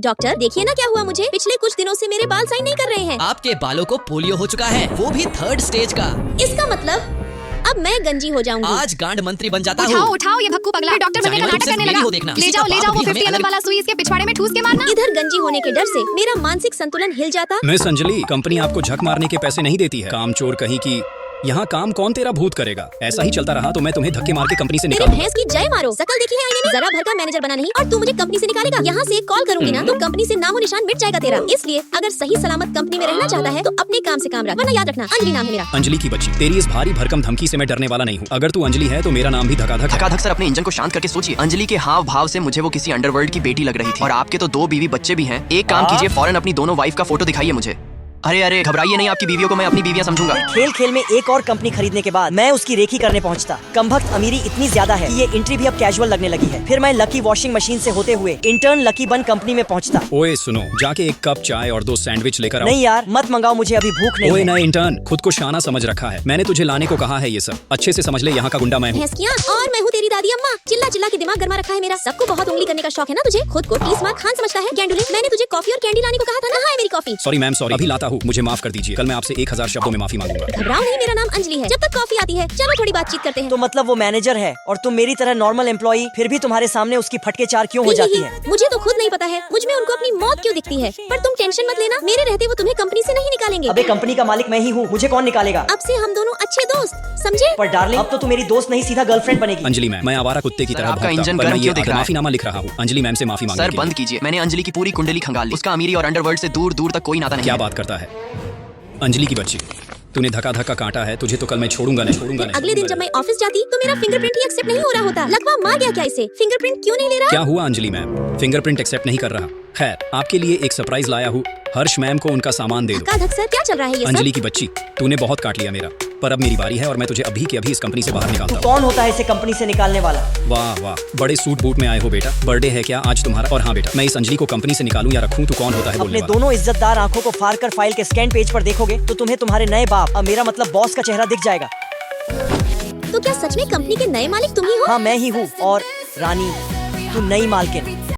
Doctor देखिए ना क्या हुआ मुझे, पिछले कुछ दिनों से मेरे बाल साइन नहीं कर रहे हैं। आपके बालों को पोलियो हो चुका है, वो भी 3rd स्टेज का। इसका मतलब अब मैं गंजी हो जाऊंगी। आज गांड मंत्री बन जाता उठाओ हूँ। उठाओ ये भक्कू पगला डॉक्टर बनने का नाटक करने लगा। ले जाओ वो 50 ml वाला सुई इसके पिछवाड़े में ठूस के मारना। इधर गंजी होने के डर से मेरा मानसिक संतुलन हिल जाता। मिस अंजलि, कंपनी आपको झक मारने के पैसे नहीं देती है। काम चोर कहीं की, यहाँ काम कौन तेरा भूत करेगा। ऐसा ही चलता रहा तो मैं तुम्हें धक्के मार के कंपनी से मेरे निकालूंगा। भैंस की जय मारो, शकल देखी है आईने में, जरा भर का मैनेजर बना नहीं और तू मुझे कंपनी से निकालेगा। यहाँ से एक कॉल करूंगी ना तो कंपनी से नामो निशान मिट जाएगा तेरा। इसलिए अगर सही सलामत कंपनी में रहना चाहता है तो अपने काम से काम रख, वरना याद रखना अंजलि नाम है मेरा। अंजलि की बच्ची, तेरी इस भारी भरकम धमकी से मैं डरने वाला नहीं हूँ। अगर तू अंजलि है तो मेरा नाम भी धकाधक। सर अपने इंजन को शांत करके सोचिए। अंजलि के हाव भाव से मुझे वो किसी अंडरवर्ल्ड की बेटी लग रही थी। और आपके तो 2 बीवी बच्चे भी हैं। एक काम कीजिए, फौरन अपनी दोनों वाइफ का फोटो दिखाइए मुझे। अरे घबराइए नहीं, आपकी बीवियों को मैं अपनी बीवियां समझूंगा। खेल खेल में एक और कंपनी खरीदने के बाद मैं उसकी रेखी करने पहुंचता। कमबख्त अमीरी इतनी ज्यादा है कि ये एंट्री भी अब कैजुअल लगने लगी है। फिर मैं लकी वॉशिंग मशीन से होते हुए इंटर्न लकी बन कंपनी में पहुंचता। ओए सुनो, जाके 1 कप चाय और 2 सैंडविच लेकर आओ। नहीं यार मत मंगाओ, मुझे अभी भूख नहीं ओए है। नए इंटर्न, खुद को शाना समझ रखा है। मैंने तुझे लाने को कहा है ये सब। अच्छे से समझ ले, यहाँ का गुंडा मैं हूँ। भैंसिया और मैं हूँ तेरी दादी अम्मा। चिल्ला चिल्ला के दिमाग गरमा रखा है मेरा। सबको बहुत उंगली करने का शौक है ना तुझे। खुद को 30 मार्क खान समझता है। गेंडुले, मैंने तुझे कॉफी और कैंडी लाने को कहा था ना। है मेरी कॉफी। सॉरी मैम, सॉरी, अभी लाता हूँ, मुझे माफ कर दीजिए। कल मैं आपसे 1000 शब्दों में माफी मांगूंगा। घबराओ नहीं, मेरा नाम अंजलि है। जब तक कॉफी आती है चलो थोड़ी बातचीत करते हैं। तो मतलब वो मैनेजर है और तुम मेरी तरह नॉर्मल एम्प्लॉई, फिर भी तुम्हारे सामने उसकी फटके चार क्यों हो जाती है? मुझे तो खुद नहीं पता है। मुझ में उनको अपनी मौत क्यों दिखती है। पर तुम टेंशन मत लेना, मेरे रहते वो तुम्हें कंपनी से नहीं निकालेंगे। अबे कंपनी का मालिक मैं ही हूँ, मुझे कौन निकालेगा? अब से हम दोनों अच्छे दोस्त, समझे? पर डार्लिंग अब तो तू मेरी दोस्त नहीं सीधा गर्लफ्रेंड बनेगी। अंजलि मैम, मैं आवारा कुत्ते की तरह आपका भौंकता, इंजन पर गर्म मैं ये क्यों दिख रहा है? माफीनामा लिख रहा हूँ। अंजलि मैम से माफी मांगने सर के लिए। बंद कीजिए, मैंने अंजलि की पूरी कुंडली खंगाल ली। उसका अमीरी और अंडरवर्ल्ड से दूर दूर तक कोई नाता नहीं क्या है। बात करता है अंजलि की बच्ची, तूने धक्का धक्का काटा है, तुझे तो कल मैं छोड़ूंगा नहीं। अगले दिन जब मैं ऑफिस जाती तो मेरा फिंगरप्रिंट ही एक्सेप्ट नहीं हो रहा होता। लगवा मार गया क्या इसे? फिंगरप्रिंट क्यों नहीं ले रहा? क्या हुआ अंजलि मैम, फिंगरप्रिंट एक्सेप्ट नहीं कर रहा? खैर, आपके लिए एक सरप्राइज लाया हूँ। हर्ष मैम को उनका सामान दे दो। धक्का धक सर, क्या चल रहा है ये अंजलि सब? की बच्ची, तूने बहुत काट लिया मेरा, पर अब मेरी बारी है और मैं तुझे अभी के अभी इस कंपनी से बाहर निकालता हूँ। कौन होता है इसे कंपनी से निकालने वाला? वाह वाह, बड़े सूट बूट में आए हो बेटा। बर्थडे है क्या आज तुम्हारा? और हाँ बेटा, मैं इस अंजलि को कंपनी से निकालूं या रखूं, तू कौन होता है बोलने अपने वाला? दोनों इज्जतदार आंखों को फाड़ कर फाइल के स्कैन पेज पर देखोगे तो तुम्हें तुम्हारे नए बाप, अब मेरा मतलब बॉस का चेहरा दिख जाएगा। तो क्या सच में कंपनी के नए मालिक तुम ही हो? हाँ मैं ही हूँ, और रानी तू नई मालकिन।